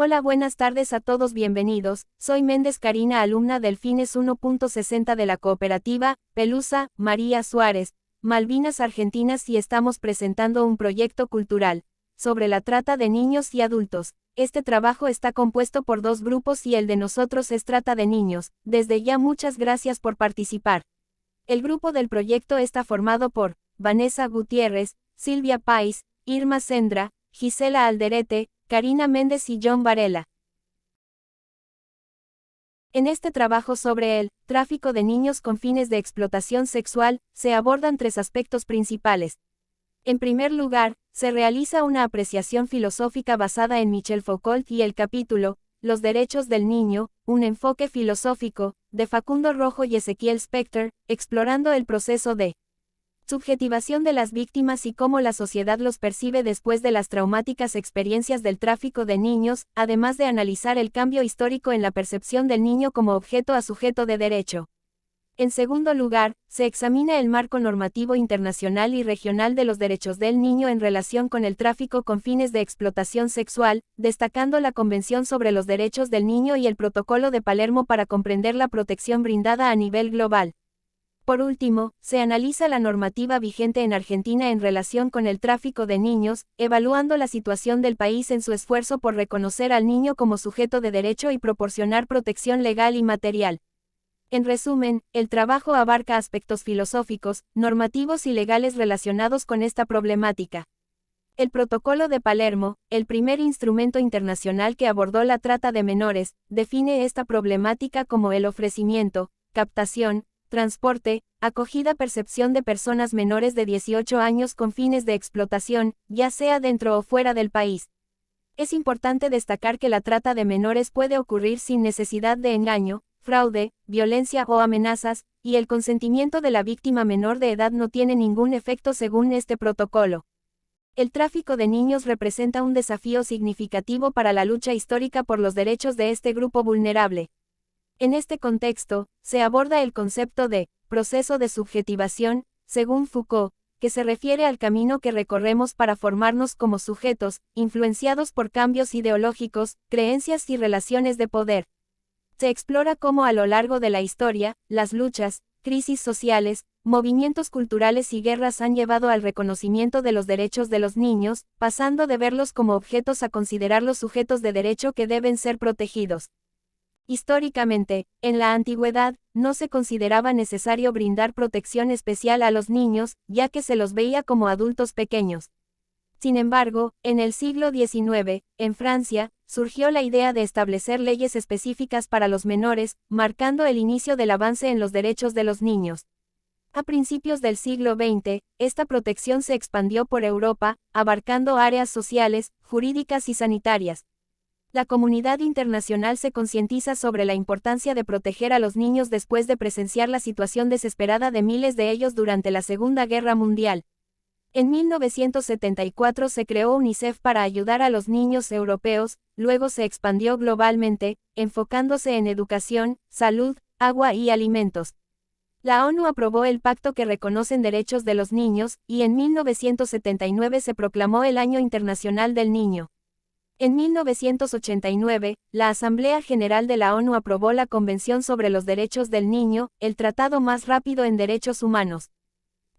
Hola, buenas tardes a todos, bienvenidos. Soy Méndez Karina, alumna del Fines 1.60 de la cooperativa Pelusa María Suárez, Malvinas Argentinas, y estamos presentando un proyecto cultural sobre la trata de niños y adultos. Este trabajo está compuesto por dos grupos y el de nosotros es Trata de Niños. Desde ya muchas gracias por participar. El grupo del proyecto está formado por Vanessa Gutiérrez, Silvia Pais, Irma Sendra, Gisela Alderete, Karina Méndez y John Varela. En este trabajo sobre el tráfico de niños con fines de explotación sexual, se abordan tres aspectos principales. En primer lugar, se realiza una apreciación filosófica basada en Michel Foucault y el capítulo Los derechos del niño, un enfoque filosófico, de Facundo Rojo y Ezequiel Spector, explorando el proceso de subjetivación de las víctimas y cómo la sociedad los percibe después de las traumáticas experiencias del tráfico de niños, además de analizar el cambio histórico en la percepción del niño como objeto a sujeto de derecho. En segundo lugar, se examina el marco normativo internacional y regional de los derechos del niño en relación con el tráfico con fines de explotación sexual, destacando la Convención sobre los Derechos del Niño y el Protocolo de Palermo para comprender la protección brindada a nivel global. Por último, se analiza la normativa vigente en Argentina en relación con el tráfico de niños, evaluando la situación del país en su esfuerzo por reconocer al niño como sujeto de derecho y proporcionar protección legal y material. En resumen, el trabajo abarca aspectos filosóficos, normativos y legales relacionados con esta problemática. El Protocolo de Palermo, el primer instrumento internacional que abordó la trata de menores, define esta problemática como el ofrecimiento, captación, transporte, acogida, percepción de personas menores de 18 años con fines de explotación, ya sea dentro o fuera del país. Es importante destacar que la trata de menores puede ocurrir sin necesidad de engaño, fraude, violencia o amenazas, y el consentimiento de la víctima menor de edad no tiene ningún efecto según este protocolo. El tráfico de niños representa un desafío significativo para la lucha histórica por los derechos de este grupo vulnerable. En este contexto, se aborda el concepto de proceso de subjetivación, según Foucault, que se refiere al camino que recorremos para formarnos como sujetos, influenciados por cambios ideológicos, creencias y relaciones de poder. Se explora cómo a lo largo de la historia, las luchas, crisis sociales, movimientos culturales y guerras han llevado al reconocimiento de los derechos de los niños, pasando de verlos como objetos a considerarlos sujetos de derecho que deben ser protegidos. Históricamente, en la antigüedad, no se consideraba necesario brindar protección especial a los niños, ya que se los veía como adultos pequeños. Sin embargo, en el siglo XIX, en Francia, surgió la idea de establecer leyes específicas para los menores, marcando el inicio del avance en los derechos de los niños. A principios del siglo XX, esta protección se expandió por Europa, abarcando áreas sociales, jurídicas y sanitarias. La comunidad internacional se concientiza sobre la importancia de proteger a los niños después de presenciar la situación desesperada de miles de ellos durante la Segunda Guerra Mundial. En 1974 se creó UNICEF para ayudar a los niños europeos, luego se expandió globalmente, enfocándose en educación, salud, agua y alimentos. La ONU aprobó el pacto que reconocen derechos de los niños, y en 1979 se proclamó el Año Internacional del Niño. En 1989, la Asamblea General de la ONU aprobó la Convención sobre los Derechos del Niño, el tratado más rápido en derechos humanos.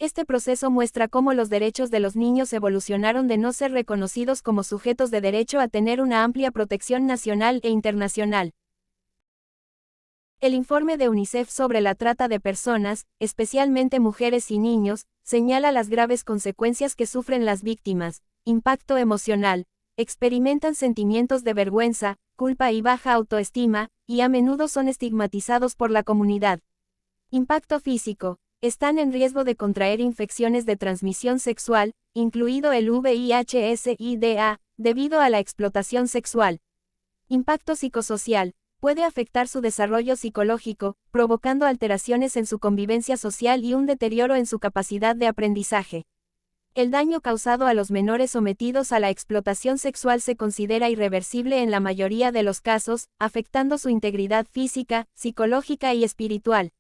Este proceso muestra cómo los derechos de los niños evolucionaron de no ser reconocidos como sujetos de derecho a tener una amplia protección nacional e internacional. El informe de UNICEF sobre la trata de personas, especialmente mujeres y niños, señala las graves consecuencias que sufren las víctimas: impacto emocional, experimentan sentimientos de vergüenza, culpa y baja autoestima, y a menudo son estigmatizados por la comunidad. Impacto físico. Están en riesgo de contraer infecciones de transmisión sexual, incluido el VIH-Sida, debido a la explotación sexual. Impacto psicosocial. Puede afectar su desarrollo psicológico, provocando alteraciones en su convivencia social y un deterioro en su capacidad de aprendizaje. El daño causado a los menores sometidos a la explotación sexual se considera irreversible en la mayoría de los casos, afectando su integridad física, psicológica y espiritual.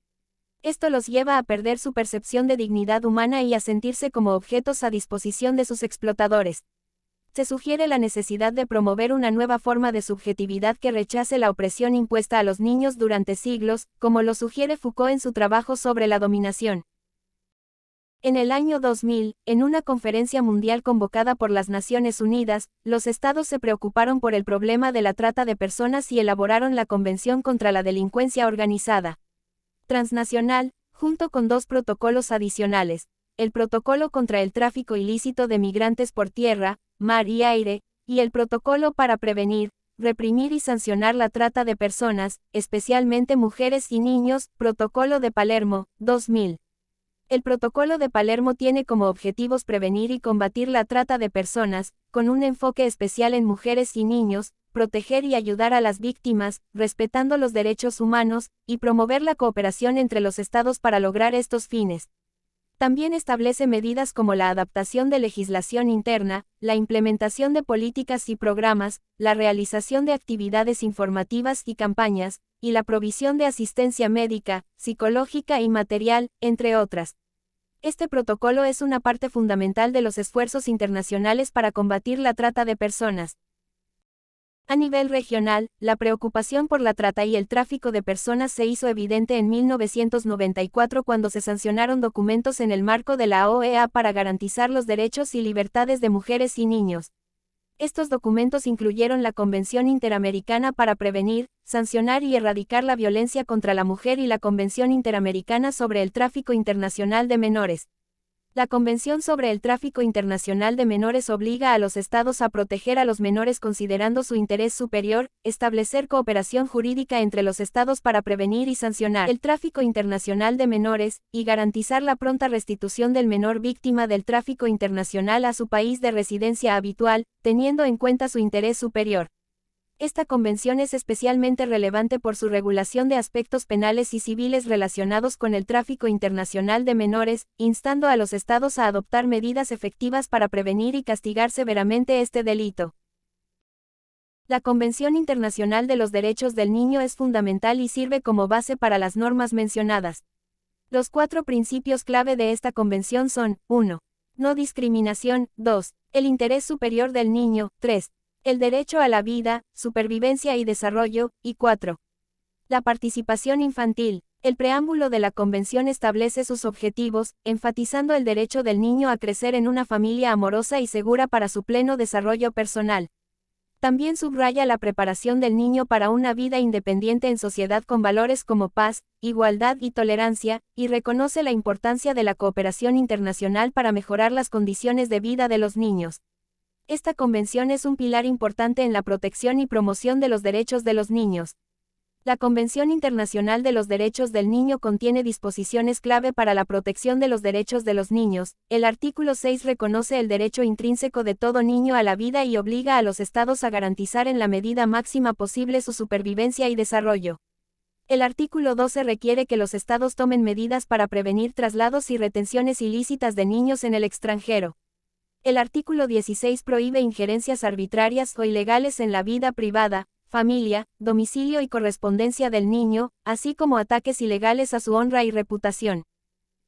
Esto los lleva a perder su percepción de dignidad humana y a sentirse como objetos a disposición de sus explotadores. Se sugiere la necesidad de promover una nueva forma de subjetividad que rechace la opresión impuesta a los niños durante siglos, como lo sugiere Foucault en su trabajo sobre la dominación. En el año 2000, en una conferencia mundial convocada por las Naciones Unidas, los estados se preocuparon por el problema de la trata de personas y elaboraron la Convención contra la Delincuencia Organizada Transnacional, junto con 2 protocolos adicionales: el Protocolo contra el tráfico ilícito de migrantes por tierra, mar y aire, y el Protocolo para prevenir, reprimir y sancionar la trata de personas, especialmente mujeres y niños, Protocolo de Palermo, 2000. El Protocolo de Palermo tiene como objetivos prevenir y combatir la trata de personas, con un enfoque especial en mujeres y niños, proteger y ayudar a las víctimas, respetando los derechos humanos, y promover la cooperación entre los estados para lograr estos fines. También establece medidas como la adaptación de legislación interna, la implementación de políticas y programas, la realización de actividades informativas y campañas, y la provisión de asistencia médica, psicológica y material, entre otras. Este protocolo es una parte fundamental de los esfuerzos internacionales para combatir la trata de personas. A nivel regional, la preocupación por la trata y el tráfico de personas se hizo evidente en 1994 cuando se sancionaron documentos en el marco de la OEA para garantizar los derechos y libertades de mujeres y niños. Estos documentos incluyeron la Convención Interamericana para prevenir, sancionar y erradicar la violencia contra la mujer y la Convención Interamericana sobre el Tráfico Internacional de Menores. La Convención sobre el Tráfico Internacional de Menores obliga a los estados a proteger a los menores considerando su interés superior, establecer cooperación jurídica entre los estados para prevenir y sancionar el tráfico internacional de menores, y garantizar la pronta restitución del menor víctima del tráfico internacional a su país de residencia habitual, teniendo en cuenta su interés superior. Esta convención es especialmente relevante por su regulación de aspectos penales y civiles relacionados con el tráfico internacional de menores, instando a los estados a adoptar medidas efectivas para prevenir y castigar severamente este delito. La Convención Internacional de los Derechos del Niño es fundamental y sirve como base para las normas mencionadas. Los 4 principios clave de esta convención son: 1. No discriminación; 2. El interés superior del niño; 3. El derecho a la vida, supervivencia y desarrollo, y 4. La participación infantil. El preámbulo de la Convención establece sus objetivos, enfatizando el derecho del niño a crecer en una familia amorosa y segura para su pleno desarrollo personal. También subraya la preparación del niño para una vida independiente en sociedad con valores como paz, igualdad y tolerancia, y reconoce la importancia de la cooperación internacional para mejorar las condiciones de vida de los niños. Esta convención es un pilar importante en la protección y promoción de los derechos de los niños. La Convención Internacional de los Derechos del Niño contiene disposiciones clave para la protección de los derechos de los niños. El artículo 6 reconoce el derecho intrínseco de todo niño a la vida y obliga a los estados a garantizar en la medida máxima posible su supervivencia y desarrollo. El artículo 12 requiere que los estados tomen medidas para prevenir traslados y retenciones ilícitas de niños en el extranjero. El artículo 16 prohíbe injerencias arbitrarias o ilegales en la vida privada, familia, domicilio y correspondencia del niño, así como ataques ilegales a su honra y reputación.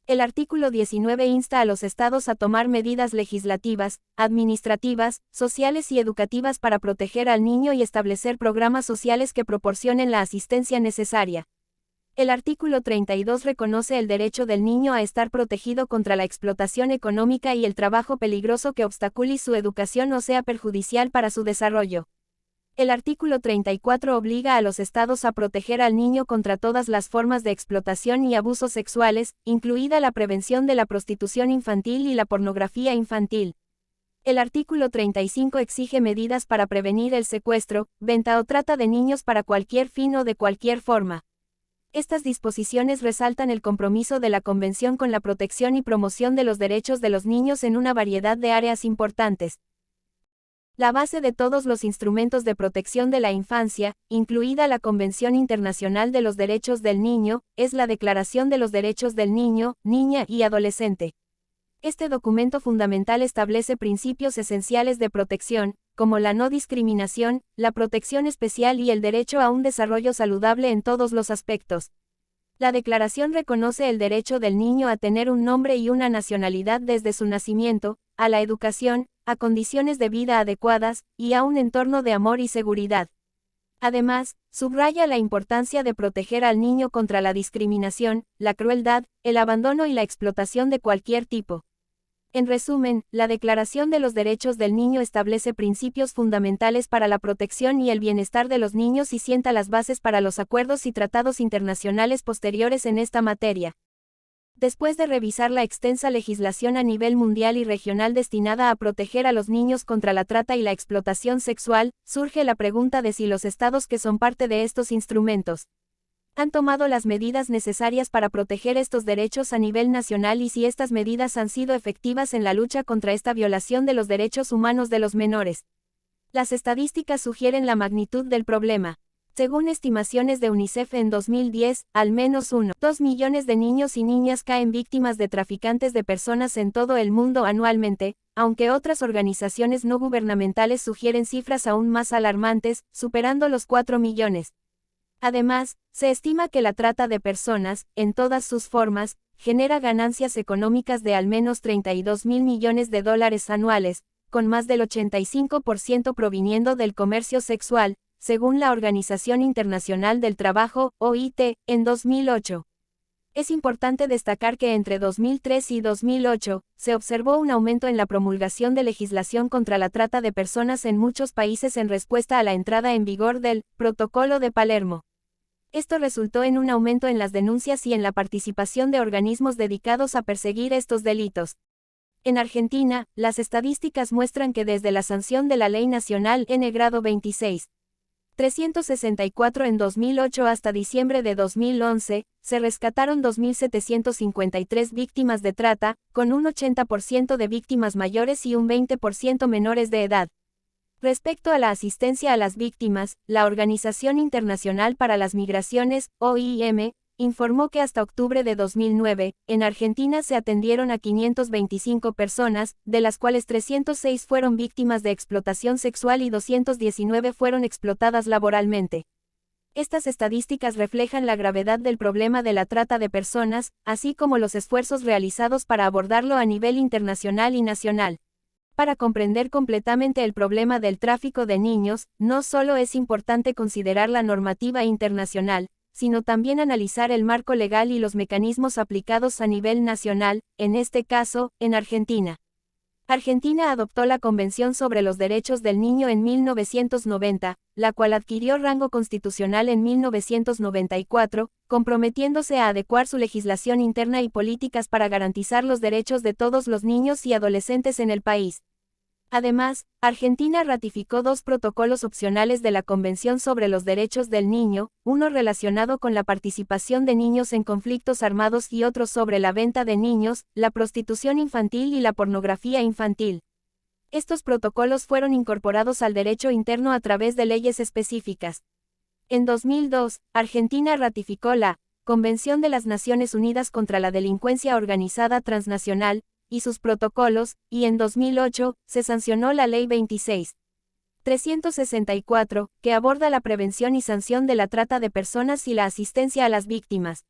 El artículo 19 insta a los estados a tomar medidas legislativas, administrativas, sociales y educativas para proteger al niño y establecer programas sociales que proporcionen la asistencia necesaria. El artículo 32 reconoce el derecho del niño a estar protegido contra la explotación económica y el trabajo peligroso que obstacule su educación o sea perjudicial para su desarrollo. El artículo 34 obliga a los estados a proteger al niño contra todas las formas de explotación y abusos sexuales, incluida la prevención de la prostitución infantil y la pornografía infantil. El artículo 35 exige medidas para prevenir el secuestro, venta o trata de niños para cualquier fin o de cualquier forma. Estas disposiciones resaltan el compromiso de la Convención con la protección y promoción de los derechos de los niños en una variedad de áreas importantes. La base de todos los instrumentos de protección de la infancia, incluida la Convención Internacional de los Derechos del Niño, es la Declaración de los Derechos del Niño, Niña y Adolescente. Este documento fundamental establece principios esenciales de protección, como la no discriminación, la protección especial y el derecho a un desarrollo saludable en todos los aspectos. La declaración reconoce el derecho del niño a tener un nombre y una nacionalidad desde su nacimiento, a la educación, a condiciones de vida adecuadas, y a un entorno de amor y seguridad. Además, subraya la importancia de proteger al niño contra la discriminación, la crueldad, el abandono y la explotación de cualquier tipo. En resumen, la Declaración de los Derechos del Niño establece principios fundamentales para la protección y el bienestar de los niños y sienta las bases para los acuerdos y tratados internacionales posteriores en esta materia. Después de revisar la extensa legislación a nivel mundial y regional destinada a proteger a los niños contra la trata y la explotación sexual, surge la pregunta de si los estados que son parte de estos instrumentos han tomado las medidas necesarias para proteger estos derechos a nivel nacional y si estas medidas han sido efectivas en la lucha contra esta violación de los derechos humanos de los menores. Las estadísticas sugieren la magnitud del problema. Según estimaciones de UNICEF en 2010, al menos 1,2 millones de niños y niñas caen víctimas de traficantes de personas en todo el mundo anualmente, aunque otras organizaciones no gubernamentales sugieren cifras aún más alarmantes, superando los 4 millones. Además, se estima que la trata de personas, en todas sus formas, genera ganancias económicas de al menos $32.000 millones anuales, con más del 85% proviniendo del comercio sexual, según la Organización Internacional del Trabajo, OIT, en 2008. Es importante destacar que entre 2003 y 2008, se observó un aumento en la promulgación de legislación contra la trata de personas en muchos países en respuesta a la entrada en vigor del Protocolo de Palermo. Esto resultó en un aumento en las denuncias y en la participación de organismos dedicados a perseguir estos delitos. En Argentina, las estadísticas muestran que desde la sanción de la Ley Nacional N. Grado 26. 364 en 2008 hasta diciembre de 2011, se rescataron 2.753 víctimas de trata, con un 80% de víctimas mayores y un 20% menores de edad. Respecto a la asistencia a las víctimas, la Organización Internacional para las Migraciones, OIM, informó que hasta octubre de 2009, en Argentina se atendieron a 525 personas, de las cuales 306 fueron víctimas de explotación sexual y 219 fueron explotadas laboralmente. Estas estadísticas reflejan la gravedad del problema de la trata de personas, así como los esfuerzos realizados para abordarlo a nivel internacional y nacional. Para comprender completamente el problema del tráfico de niños, no solo es importante considerar la normativa internacional, sino también analizar el marco legal y los mecanismos aplicados a nivel nacional, en este caso, en Argentina. Argentina adoptó la Convención sobre los Derechos del Niño en 1990, la cual adquirió rango constitucional en 1994, comprometiéndose a adecuar su legislación interna y políticas para garantizar los derechos de todos los niños y adolescentes en el país. Además, Argentina ratificó 2 protocolos opcionales de la Convención sobre los Derechos del Niño, uno relacionado con la participación de niños en conflictos armados y otro sobre la venta de niños, la prostitución infantil y la pornografía infantil. Estos protocolos fueron incorporados al derecho interno a través de leyes específicas. En 2002, Argentina ratificó la Convención de las Naciones Unidas contra la Delincuencia Organizada Transnacional, y sus protocolos, y en 2008, se sancionó la Ley 26. 364, que aborda la prevención y sanción de la trata de personas y la asistencia a las víctimas.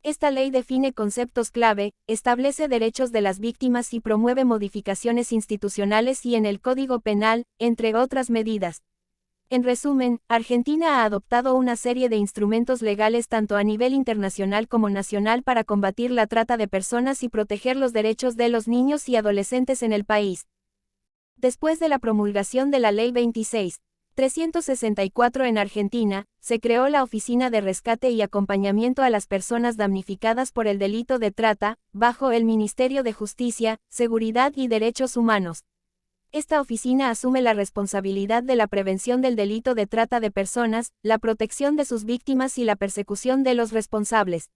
Esta ley define conceptos clave, establece derechos de las víctimas y promueve modificaciones institucionales y en el Código Penal, entre otras medidas. En resumen, Argentina ha adoptado una serie de instrumentos legales tanto a nivel internacional como nacional para combatir la trata de personas y proteger los derechos de los niños y adolescentes en el país. Después de la promulgación de la Ley 26. 364 en Argentina, se creó la Oficina de Rescate y Acompañamiento a las Personas Damnificadas por el Delito de Trata, bajo el Ministerio de Justicia, Seguridad y Derechos Humanos. Esta oficina asume la responsabilidad de la prevención del delito de trata de personas, la protección de sus víctimas y la persecución de los responsables.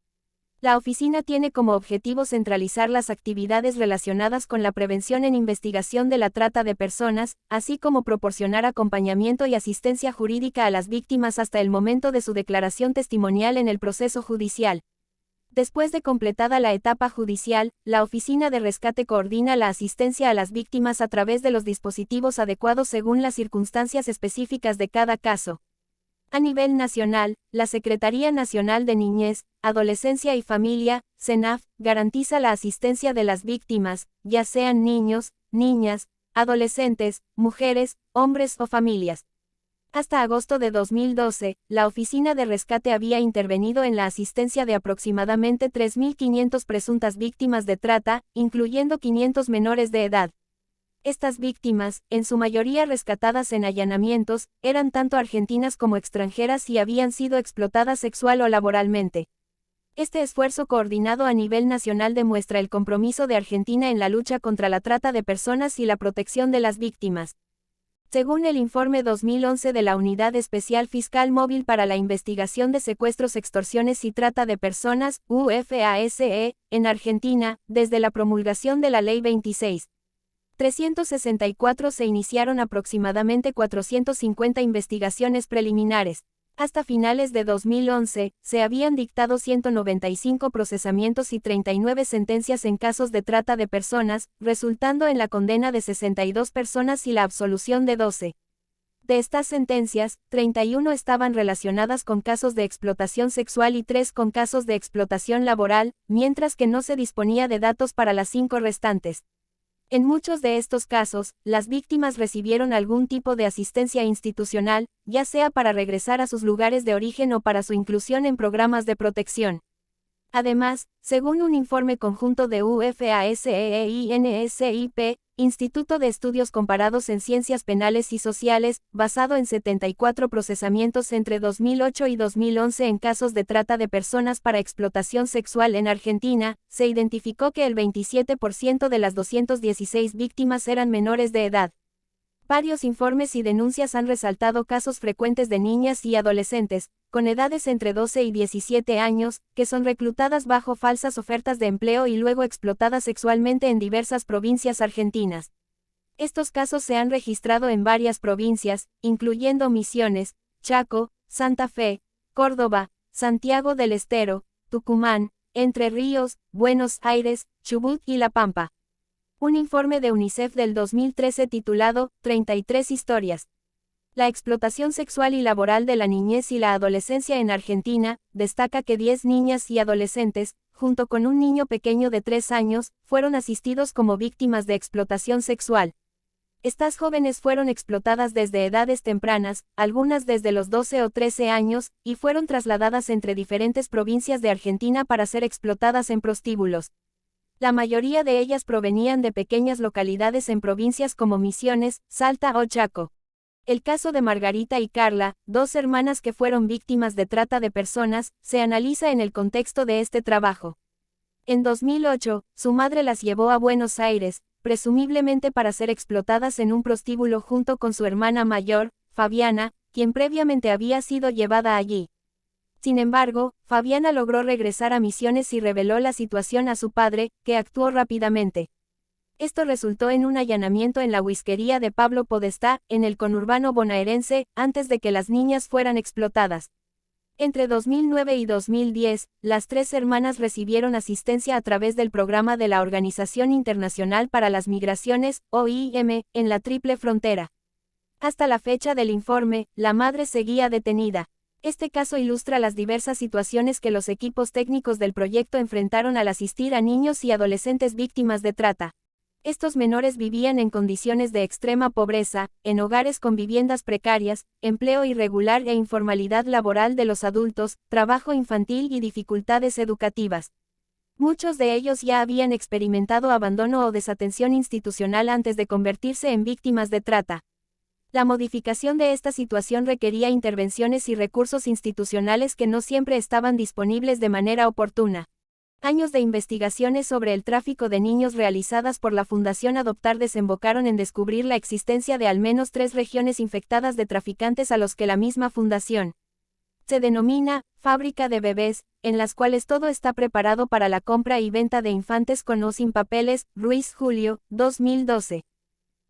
La oficina tiene como objetivo centralizar las actividades relacionadas con la prevención en investigación de la trata de personas, así como proporcionar acompañamiento y asistencia jurídica a las víctimas hasta el momento de su declaración testimonial en el proceso judicial. Después de completada la etapa judicial, la Oficina de Rescate coordina la asistencia a las víctimas a través de los dispositivos adecuados según las circunstancias específicas de cada caso. A nivel nacional, la Secretaría Nacional de Niñez, Adolescencia y Familia, SENAF, garantiza la asistencia de las víctimas, ya sean niños, niñas, adolescentes, mujeres, hombres o familias. Hasta agosto de 2012, la Oficina de Rescate había intervenido en la asistencia de aproximadamente 3.500 presuntas víctimas de trata, incluyendo 500 menores de edad. Estas víctimas, en su mayoría rescatadas en allanamientos, eran tanto argentinas como extranjeras y habían sido explotadas sexual o laboralmente. Este esfuerzo coordinado a nivel nacional demuestra el compromiso de Argentina en la lucha contra la trata de personas y la protección de las víctimas. Según el informe 2011 de la Unidad Especial Fiscal Móvil para la Investigación de Secuestros, Extorsiones y Trata de Personas, UFASE, en Argentina, desde la promulgación de la Ley 26.364 se iniciaron aproximadamente 450 investigaciones preliminares. Hasta finales de 2011, se habían dictado 195 procesamientos y 39 sentencias en casos de trata de personas, resultando en la condena de 62 personas y la absolución de 12. De estas sentencias, 31 estaban relacionadas con casos de explotación sexual y 3 con casos de explotación laboral, mientras que no se disponía de datos para las 5 restantes. En muchos de estos casos, las víctimas recibieron algún tipo de asistencia institucional, ya sea para regresar a sus lugares de origen o para su inclusión en programas de protección. Además, según un informe conjunto de UFASE e INSIP, Instituto de Estudios Comparados en Ciencias Penales y Sociales, basado en 74 procesamientos entre 2008 y 2011 en casos de trata de personas para explotación sexual en Argentina, se identificó que el 27% de las 216 víctimas eran menores de edad. Varios informes y denuncias han resaltado casos frecuentes de niñas y adolescentes, con edades entre 12 y 17 años, que son reclutadas bajo falsas ofertas de empleo y luego explotadas sexualmente en diversas provincias argentinas. Estos casos se han registrado en varias provincias, incluyendo Misiones, Chaco, Santa Fe, Córdoba, Santiago del Estero, Tucumán, Entre Ríos, Buenos Aires, Chubut y La Pampa. Un informe de UNICEF del 2013 titulado 33 historias. La explotación sexual y laboral de la niñez y la adolescencia en Argentina, destaca que 10 niñas y adolescentes, junto con un niño pequeño de 3 años, fueron asistidos como víctimas de explotación sexual. Estas jóvenes fueron explotadas desde edades tempranas, algunas desde los 12 o 13 años, y fueron trasladadas entre diferentes provincias de Argentina para ser explotadas en prostíbulos. La mayoría de ellas provenían de pequeñas localidades en provincias como Misiones, Salta o Chaco. El caso de Margarita y Carla, 2 hermanas que fueron víctimas de trata de personas, se analiza en el contexto de este trabajo. En 2008, su madre las llevó a Buenos Aires, presumiblemente para ser explotadas en un prostíbulo junto con su hermana mayor, Fabiana, quien previamente había sido llevada allí. Sin embargo, Fabiana logró regresar a Misiones y reveló la situación a su padre, que actuó rápidamente. Esto resultó en un allanamiento en la whiskería de Pablo Podestá, en el conurbano bonaerense, antes de que las niñas fueran explotadas. Entre 2009 y 2010, las 3 hermanas recibieron asistencia a través del programa de la Organización Internacional para las Migraciones, OIM, en la Triple Frontera. Hasta la fecha del informe, la madre seguía detenida. Este caso ilustra las diversas situaciones que los equipos técnicos del proyecto enfrentaron al asistir a niños y adolescentes víctimas de trata. Estos menores vivían en condiciones de extrema pobreza, en hogares con viviendas precarias, empleo irregular e informalidad laboral de los adultos, trabajo infantil y dificultades educativas. Muchos de ellos ya habían experimentado abandono o desatención institucional antes de convertirse en víctimas de trata. La modificación de esta situación requería intervenciones y recursos institucionales que no siempre estaban disponibles de manera oportuna. Años de investigaciones sobre el tráfico de niños realizadas por la Fundación Adoptar desembocaron en descubrir la existencia de al menos 3 regiones infectadas de traficantes a los que la misma fundación se denomina fábrica de bebés, en las cuales todo está preparado para la compra y venta de infantes con o sin papeles. Ruiz Julio, 2012.